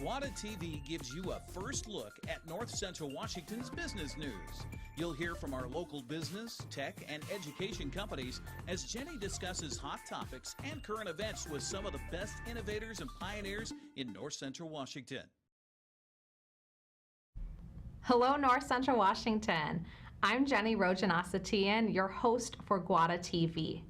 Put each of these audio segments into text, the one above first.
GWATA TV gives you a first look at North Central Washington's business news. You'll hear from our local business, tech, and education companies as Jenny discusses hot topics and current events with some of the best innovators and pioneers in North Central Washington. Hello, North Central Washington. I'm Jenny Rojanasatian, your host for GWATA TV.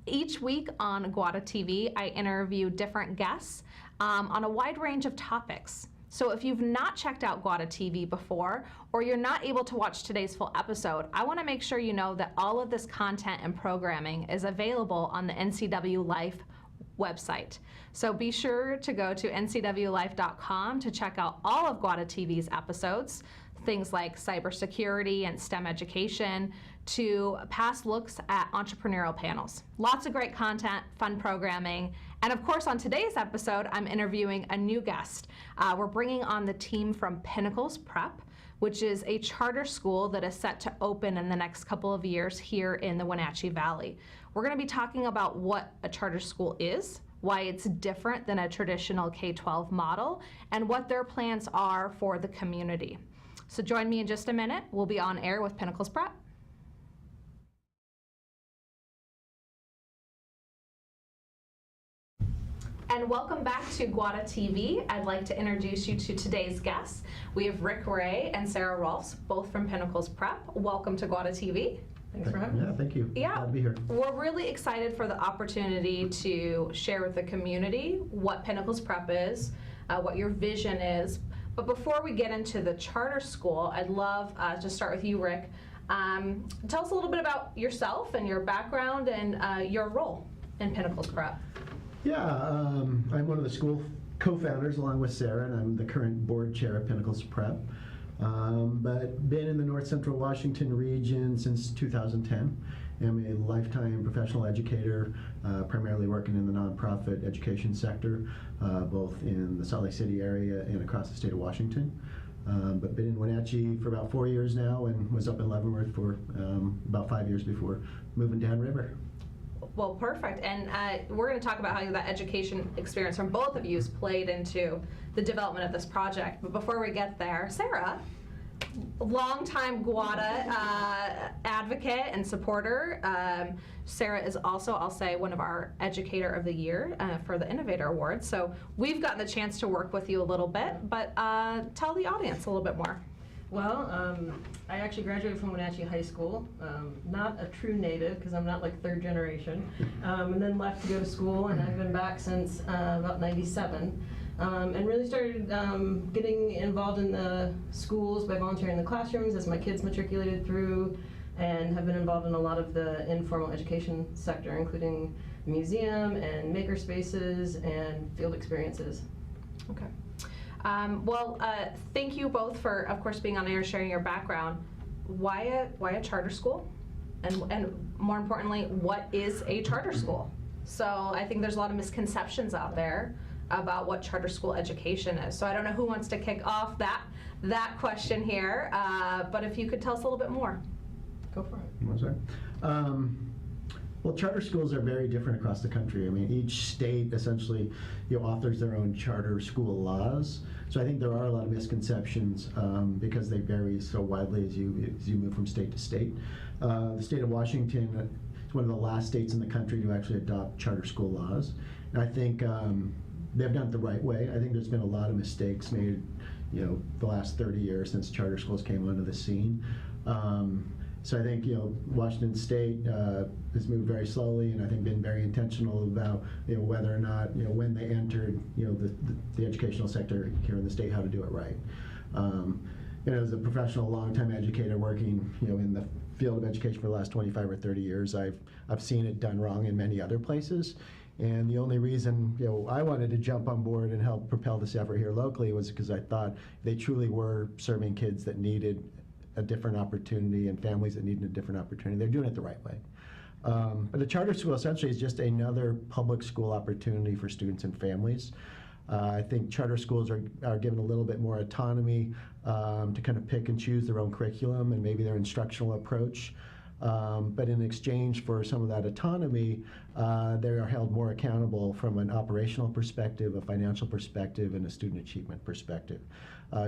Each week on GWATA TV, I interview different guests on a wide range of topics. So if you've not checked out GWATA TV before, or you're not able to watch today's full episode, I want to make sure you know that all of this content and programming is available on the NCW Life website. So be sure to go to ncwlife.com to check out all of GWATA TV's episodes, things like cybersecurity and STEM education, to past looks at entrepreneurial panels. Lots of great content, fun programming, and of course on today's episode, I'm interviewing a new guest. We're bringing on the team from Pinnacle Prep, which is a charter school that is set to open in the next couple of years here in the Wenatchee Valley. We're going to be talking about what a charter school is, why it's different than a traditional K-12 model, and what their plans are for the community. So join me in just a minute. We'll be on air with Pinnacle Prep. And welcome back to GWATA TV. I'd like to introduce you to today's guests. We have Wray and Sara Rolfs, both from Pinnacle Prep. Welcome to GWATA TV. Thanks for having me. Yeah, thank you. Yeah, glad to be here. We're really excited for the opportunity to share with the community what Pinnacle Prep is, what your vision is. But before we get into the charter school, I'd love to start with you, Rick. Tell us a little bit about yourself and your background and your role in Pinnacle Prep. Yeah, I'm one of the school co-founders along with Sara, and I'm the current board chair of Pinnacle Prep. But been in the North Central Washington region since 2010. I'm a lifetime professional educator, primarily working in the nonprofit education sector, both in the Salt Lake City area and across the state of Washington. But been in Wenatchee for about 4 years now, and was up in Leavenworth for about 5 years before moving downriver. Well, perfect. And we're going to talk about how that education experience from both of you has played into the development of this project. But before we get there, Sara, longtime GWATA advocate and supporter. Sara is also, I'll say, one of our Educator of the Year for the Innovator Award. So we've gotten the chance to work with you a little bit, but tell the audience a little bit more. Well, I actually graduated from Wenatchee High School, not a true native because I'm not like third generation, and then left to go to school, and I've been back since about '97, and really started getting involved in the schools by volunteering in the classrooms as my kids matriculated through, and have been involved in a lot of the informal education sector, including museum and maker spaces and field experiences. Okay. Thank you both for, of course, being on air, sharing your background. Why a charter school? And more importantly, what is a charter school? So I think there's a lot of misconceptions out there about what charter school education is. So I don't know who wants to kick off that question here, but if you could tell us a little bit more. Go for it. I'm sorry. Well, charter schools are very different across the country. I mean, each state essentially, authors their own charter school laws. So I think there are a lot of misconceptions because they vary so widely as you move from state to state. The state of Washington is one of the last states in the country to actually adopt charter school laws. And I think they've done it the right way. I think there's been a lot of mistakes made, the last 30 years since charter schools came onto the scene. So I think Washington State has moved very slowly, and I think been very intentional about whether or not when they entered the educational sector here in the state, how to do it right. As a professional, long-time educator working in the field of education for the last 25 or 30 years, I've seen it done wrong in many other places. And the only reason I wanted to jump on board and help propel this effort here locally was because I thought they truly were serving kids that needed a different opportunity and families that needed a different opportunity. They're doing it the right way. But a charter school essentially is just another public school opportunity for students and families. I think charter schools are given a little bit more autonomy to kind of pick and choose their own curriculum and maybe their instructional approach. But in exchange for some of that autonomy, they are held more accountable from an operational perspective, a financial perspective, and a student achievement perspective.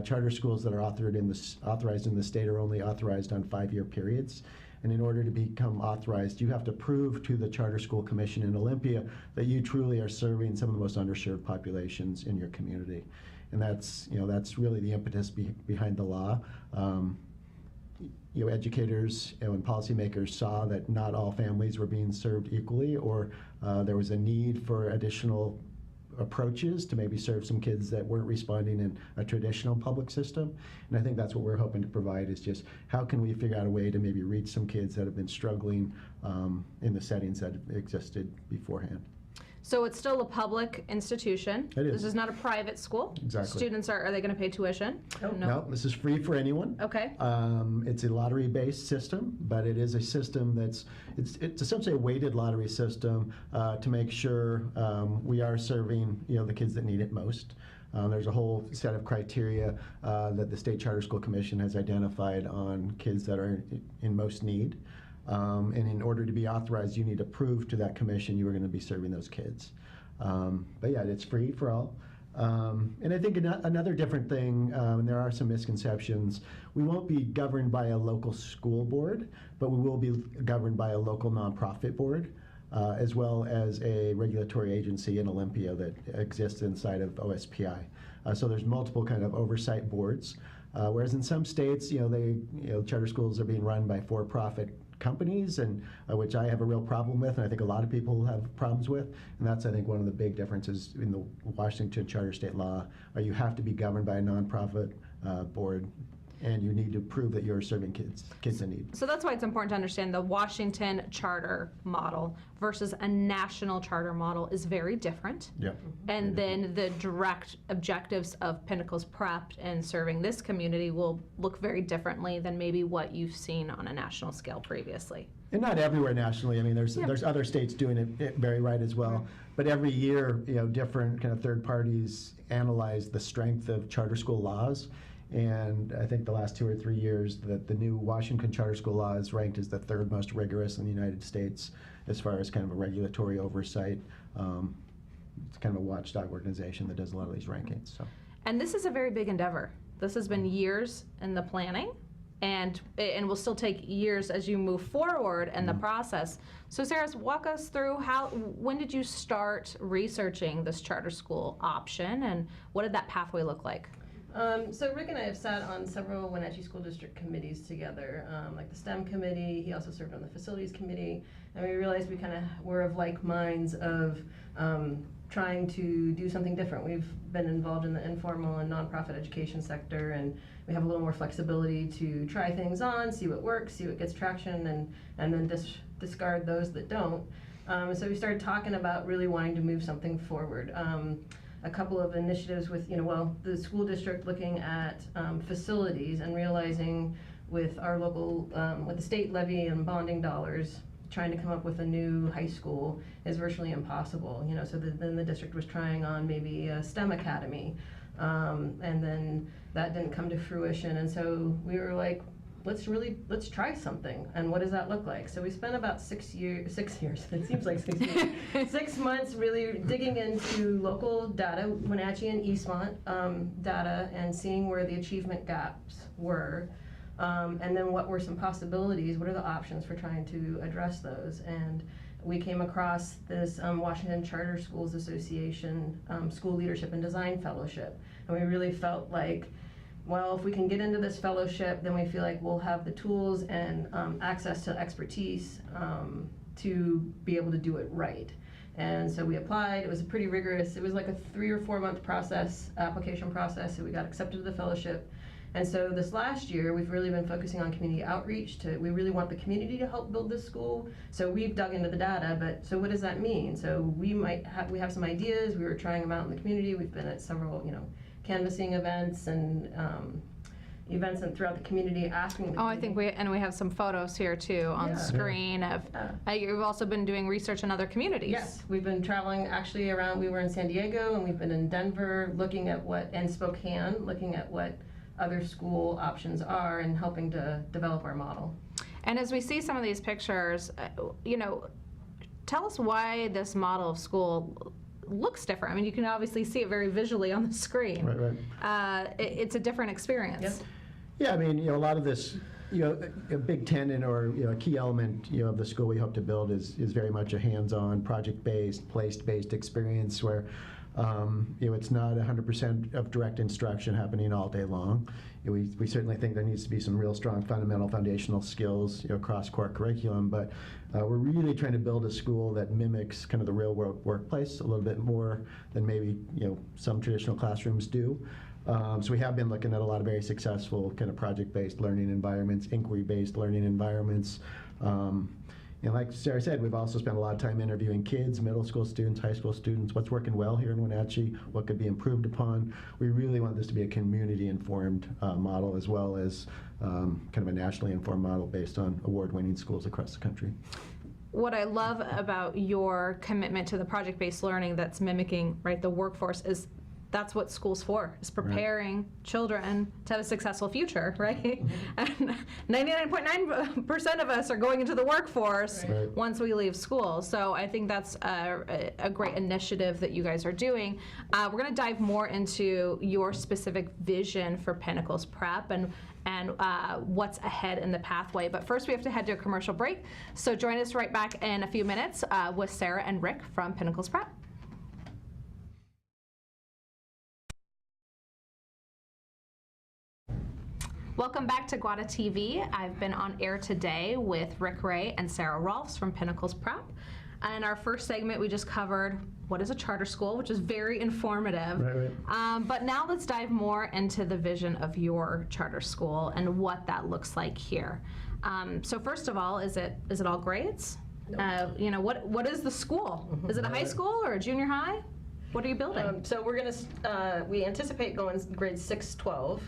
Charter schools that are authorized in the state are only authorized on 5-year periods. And in order to become authorized, you have to prove to the Charter School Commission in Olympia that you truly are serving some of the most underserved populations in your community. And that's really the impetus behind the law. Educators and policymakers saw that not all families were being served equally, or there was a need for additional approaches to maybe serve some kids that weren't responding in a traditional public system. And I think that's what we're hoping to provide, is just how can we figure out a way to maybe reach some kids that have been struggling in the settings that existed beforehand. So it's still a public institution. It is. This is not a private school. Exactly. Students are they going to pay tuition? No, this is free for anyone. Okay. It's a lottery-based system, but it is a system it's essentially a weighted lottery system to make sure we are serving the kids that need it most. There's a whole set of criteria that the State Charter School Commission has identified on kids that are in most need. And in order to be authorized, you need to prove to that commission you are going to be serving those kids. But yeah, it's free for all. And I think another different thing, and there are some misconceptions, we won't be governed by a local school board, but we will be governed by a local nonprofit board, as well as a regulatory agency in Olympia that exists inside of OSPI. So there's multiple kind of oversight boards. Whereas in some states, charter schools are being run by for-profit companies, and which I have a real problem with, and I think a lot of people have problems with. And that's, I think, one of the big differences in the Washington Charter State law. You have to be governed by a nonprofit board, and you need to prove that you're serving kids in need. So that's why it's important to understand the Washington charter model versus a national charter model is very different. Yep. And then the direct objectives of Pinnacles Prep and serving this community will look very differently than maybe what you've seen on a national scale previously. And not everywhere nationally. I mean, there's other states doing it very right as well. Right. But every year, different kind of third parties analyze the strength of charter school laws. And I think the last 2 or 3 years that the new Washington Charter School law is ranked as the 3rd most rigorous in the United States as far as kind of a regulatory oversight. It's kind of a watchdog organization that does a lot of these rankings. So. And this is a very big endeavor. This has been years in the planning, and will still take years as you move forward in the process. So Sara, walk us through when did you start researching this charter school option, and what did that pathway look like? So Rick and I have sat on several Wenatchee School District committees together, like the STEM committee. He also served on the facilities committee, and we realized we kind of were of like minds of trying to do something different. We've been involved in the informal and nonprofit education sector, and we have a little more flexibility to try things on, see what works, see what gets traction, and then discard those that don't. So we started talking about really wanting to move something forward. A couple of initiatives with, the school district looking at facilities and realizing with our local, with the state levy and bonding dollars, trying to come up with a new high school is virtually impossible. So then the district was trying on maybe a STEM academy, and then that didn't come to fruition. And so we were like, let's try something. And what does that look like? So we spent about 6 years, it seems like 6 years, 6 months really digging into local data, Wenatchee and Eastmont data, and seeing where the achievement gaps were. And then what were some possibilities, what are the options for trying to address those? And we came across this Washington Charter Schools Association School Leadership and Design Fellowship. And we really felt like, well, if we can get into this fellowship, then we feel like we'll have the tools and access to expertise to be able to do it right. And so we applied. It was a pretty rigorous, it was like a 3 or 4 month application process, so we got accepted to the fellowship. And so this last year, we've really been focusing on community outreach. We really want the community to help build this school. So we've dug into the data, but so what does that mean? So we have some ideas. We were trying them out in the community. We've been at several, canvassing events and events and throughout the community asking the I think we have some photos here too on screen of, you've also been doing research in other communities. Yes, we've been traveling actually around, we were in San Diego and we've been in Denver looking at and Spokane, looking at what other school options are and helping to develop our model. And as we see some of these pictures, tell us why this model of school looks different. I mean, you can obviously see it very visually on the screen. Right. It's a different experience. Yep. Yeah, I mean, a lot of this, a big tenet or a key element, of the school we hope to build is very much a hands-on, project-based, place-based experience where, it's not 100% of direct instruction happening all day long. We certainly think there needs to be some real strong fundamental foundational skills, across core curriculum, but we're really trying to build a school that mimics kind of the real world workplace a little bit more than maybe, some traditional classrooms do. So we have been looking at a lot of very successful kind of project-based learning environments, inquiry-based learning environments. And like Sarah said, we've also spent a lot of time interviewing kids, middle school students, high school students, what's working well here in Wenatchee, what could be improved upon. We really want this to be a community-informed model as well as kind of a nationally informed model based on award-winning schools across the country. What I love about your commitment to the project-based learning that's mimicking, right, the workforce is that's what school's for, is preparing children to have a successful future, right? And 99.9% of us are going into the workforce once we leave school. So I think that's a great initiative that you guys are doing. We're going to dive more into your specific vision for Pinnacles Prep and what's ahead in the pathway. But first we have to head to a commercial break. So join us right back in a few minutes with Sara and Rick from Pinnacles Prep. Welcome back to GWATA TV. I've been on air today with Rick Wray and Sara Rolfs from Pinnacles Prep. In our first segment, we just covered what is a charter school, which is very informative. Right. But now let's dive more into the vision of your charter school and what that looks like here. So first of all, is it all grades? No. What is the school? Is it a high school or a junior high? What are you building? So we're going to, we anticipate going grades 6-12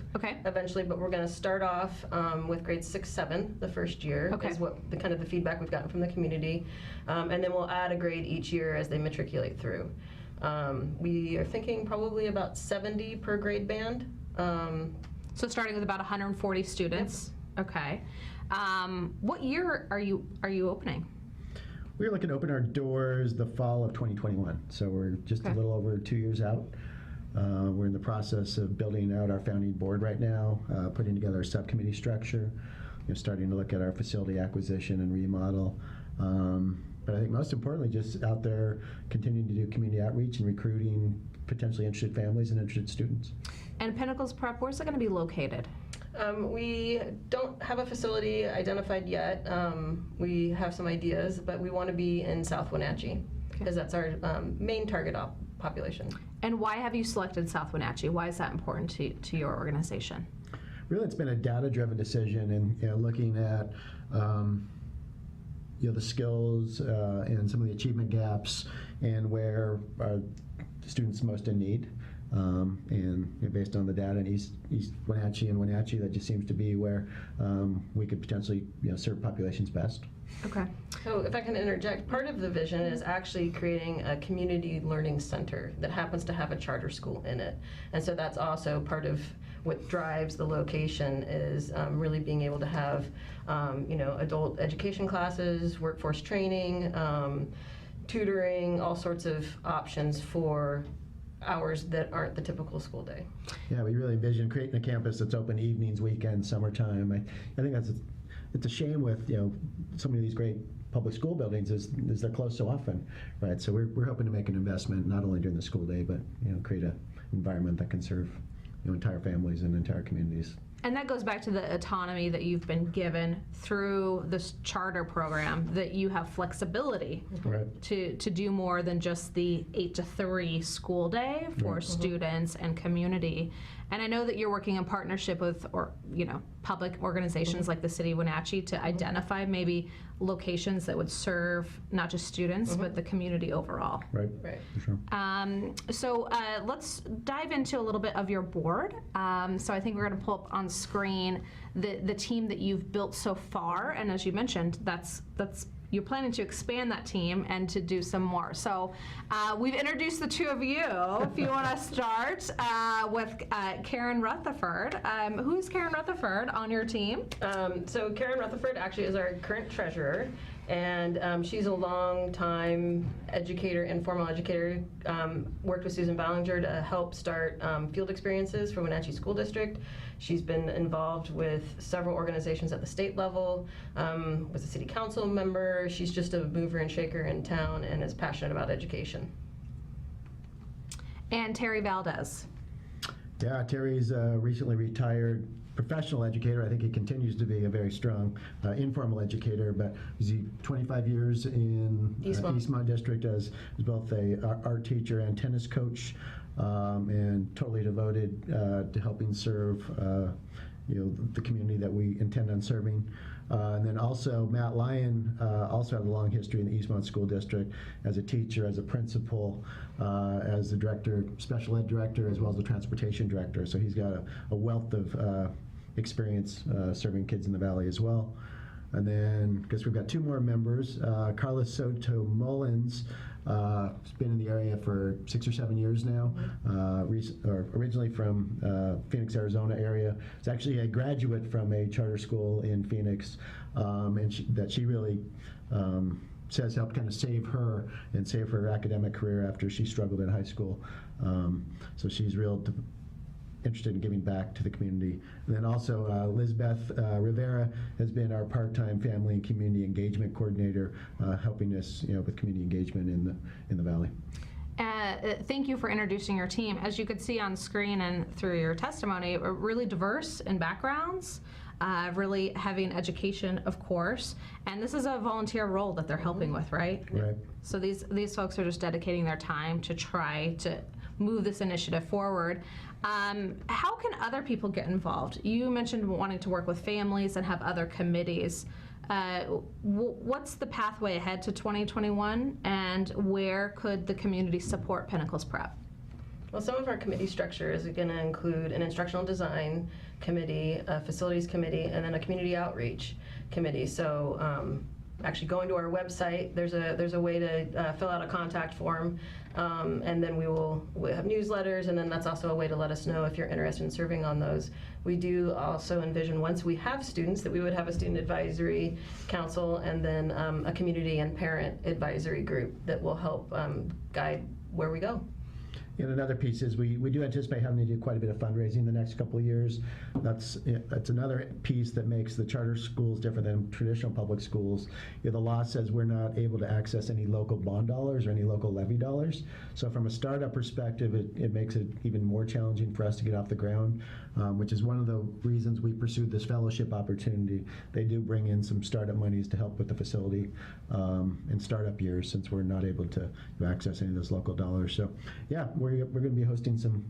eventually, but we're going to start off with grades 6-7 the first year is what the kind of the feedback we've gotten from the community. And then we'll add a grade each year as they matriculate through. We are thinking probably about 70 per grade band. So starting with about 140 students. Yep. Okay. What year are you opening? We're looking to open our doors the fall of 2021, so we're just a little over 2 years out. We're in the process of building out our founding board right now, putting together a subcommittee structure, starting to look at our facility acquisition and remodel. But I think most importantly, just out there continuing to do community outreach and recruiting potentially interested families and interested students. And Pinnacles Prep, where's it going to be located? We don't have a facility identified yet. We have some ideas, but we want to be in South Wenatchee because that's our main target population. And why have you selected South Wenatchee? Why is that important to your organization? Really, it's been a data-driven decision, and looking at the skills and some of the achievement gaps and where are students most in need. And based on the data in East Wenatchee and Wenatchee, that just seems to be where we could potentially serve populations best. Okay. So if I can interject, part of the vision is actually creating a community learning center that happens to have a charter school in it. And so that's also part of what drives the location is really being able to have adult education classes, workforce training, tutoring, all sorts of options for hours that aren't the typical school day. Yeah, we really envision creating a campus that's open evenings, weekends, summertime. I think it's a shame with so many of these great public school buildings is they're closed so often, right? So we're hoping to make an investment not only during the school day, but create an environment that can serve entire families and entire communities. And that goes back to the autonomy that you've been given through this charter program, that you have flexibility to do more than just the 8 to 3 school day for students and community. And I know that you're working in partnership with public organizations like the City of Wenatchee to identify maybe locations that would serve not just students but the community overall. Right. For sure. So let's dive into a little bit of your board. So I think we're going to pull up on screen the team that you've built so far, and as you mentioned, that's you're planning to expand that team and to do some more. So we've introduced the two of you. If you want to start with Karen Rutherford. Who's Karen Rutherford on your team? So Karen Rutherford actually is our current treasurer, and she's a long-time educator, informal educator, worked with Susan Ballinger to help start field experiences for Wenatchee School District. She's been involved with several organizations at the state level, was a city council member. She's just a mover and shaker in town and is passionate about education. And Terry Valdez. Yeah, Terry's recently retired professional educator. I think he continues to be a very strong informal educator, but he's 25 years in Eastmont District as both a art teacher and tennis coach, and totally devoted to helping serve the community that we intend on serving. And then also Matt Lyon also has a long history in the Eastmont School District as a teacher, as a principal, as the director, special ed director, as well as the transportation director. So he's got a wealth of experience serving kids in the Valley as well. And then, because we've got two more members, Carla Soto Mullins has been in the area for 6 or 7 years now, originally from Phoenix, Arizona area. She's actually a graduate from a charter school in Phoenix, and she really says helped kind of save her and save her academic career after she struggled in high school. So she's real interested in giving back to the community. And then also Lizbeth Rivera has been our part-time family and community engagement coordinator, helping us with community engagement in the Valley. Thank you for introducing your team. As you could see on screen and through your testimony, really diverse in backgrounds, really heavy in education, of course, and this is a volunteer role that they're helping with, right? Right. So these folks are just dedicating their time to try to move this initiative forward. How can other people get involved? You mentioned wanting to work with families and have other committees. What's the pathway ahead to 2021, and where could the community support Pinnacles Prep? Well, some of our committee structure is going to include an instructional design committee, a facilities committee, and then a community outreach committee. So actually going to our website, there's a way to fill out a contact form, and then we'll have newsletters, and then that's also a way to let us know if you're interested in serving on those. We do also envision, once we have students, that we would have a student advisory council and then a community and parent advisory group that will help guide where we go. And another piece is we do anticipate having to do quite a bit of fundraising the next couple of years. That's another piece that makes the charter schools different than traditional public schools. The law says we're not able to access any local bond dollars or any local levy dollars. So from a startup perspective, it makes it even more challenging for us to get off the ground, which is one of the reasons we pursued this fellowship opportunity. They do bring in some startup monies to help with the facility in startup years, since we're not able to access any of those local dollars. So yeah, we're going to be hosting some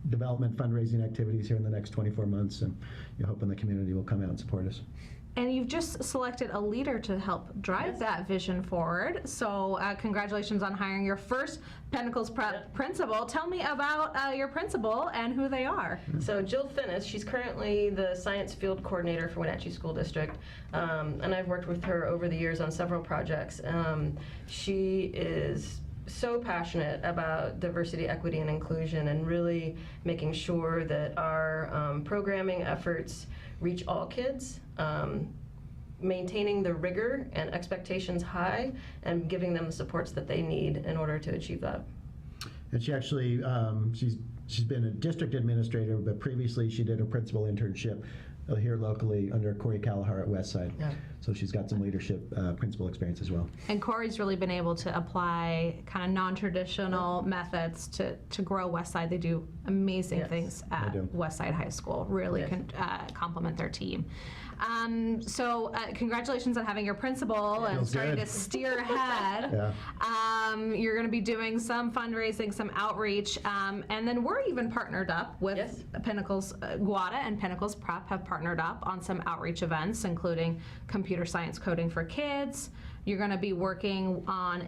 development fundraising activities here in the next 24 months, and hoping the community will come out and support us. And you've just selected a leader to help drive that vision forward. So congratulations on hiring your first Pinnacles Prep principal. Tell me about your principal and who they are. So Jill Finnis, she's currently the science field coordinator for Wenatchee School District, and I've worked with her over the years on several projects. She is so passionate about diversity, equity, and inclusion, and really making sure that our programming efforts reach all kids, maintaining the rigor and expectations high, and giving them the supports that they need in order to achieve that. And she actually, she's been a district administrator, but previously she did a principal internship here locally under Corey Callahar at Westside. Yeah. So she's got some leadership principal experience as well. And Corey's really been able to apply kind of non-traditional methods to grow Westside. They do amazing things at Westside High School. Really can complement their team. So congratulations on having your principal and starting to steer ahead. You're going to be doing some fundraising, some outreach, and then we're even partnered up with Pinnacles, GWATA and Pinnacles Prep have partnered up on some outreach events, including computer science coding for kids. You're going to be working on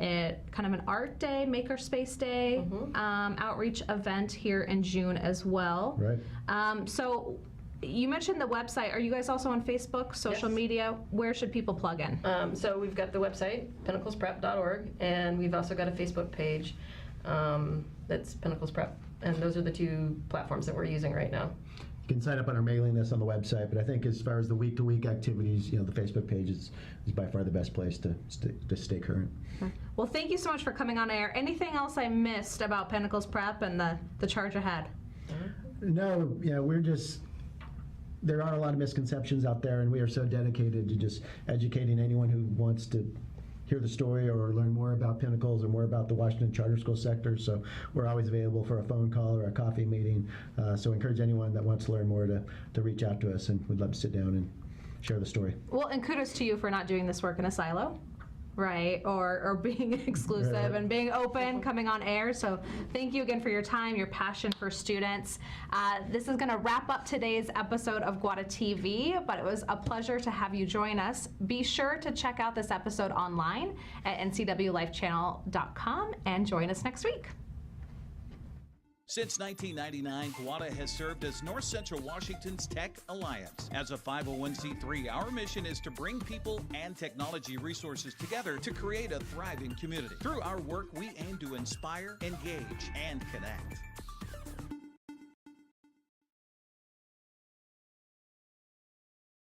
kind of an art day, makerspace day outreach event here in June as well. Right. So You mentioned the website. Are you guys also on Facebook, social Yes. media? Where should people plug in? So we've got the website, pinnaclesprep.org, and we've also got a Facebook page that's Pinnacles Prep. And those are the two platforms that we're using right now. You can sign up on our mailing list on the website, but I think as far as the week-to-week activities, the Facebook page is by far the best place to stay current. Well, thank you so much for coming on air. Anything else I missed about Pinnacles Prep and the charge ahead? No, there are a lot of misconceptions out there, and we are so dedicated to just educating anyone who wants to hear the story or learn more about Pinnacles or more about the Washington Charter School sector. So we're always available for a phone call or a coffee meeting. So encourage anyone that wants to learn more to reach out to us, and we'd love to sit down and share the story. Well, and kudos to you for not doing this work in a silo, right? Or being exclusive Right. and being open, coming on air. So thank you again for your time, your passion for students. This is going to wrap up today's episode of GWATA TV, but it was a pleasure to have you join us. Be sure to check out this episode online at ncwlifechannel.com and join us next week. Since 1999, GWATA has served as North Central Washington's Tech Alliance. As a 501c3, our mission is to bring people and technology resources together to create a thriving community. Through our work, we aim to inspire, engage, and connect.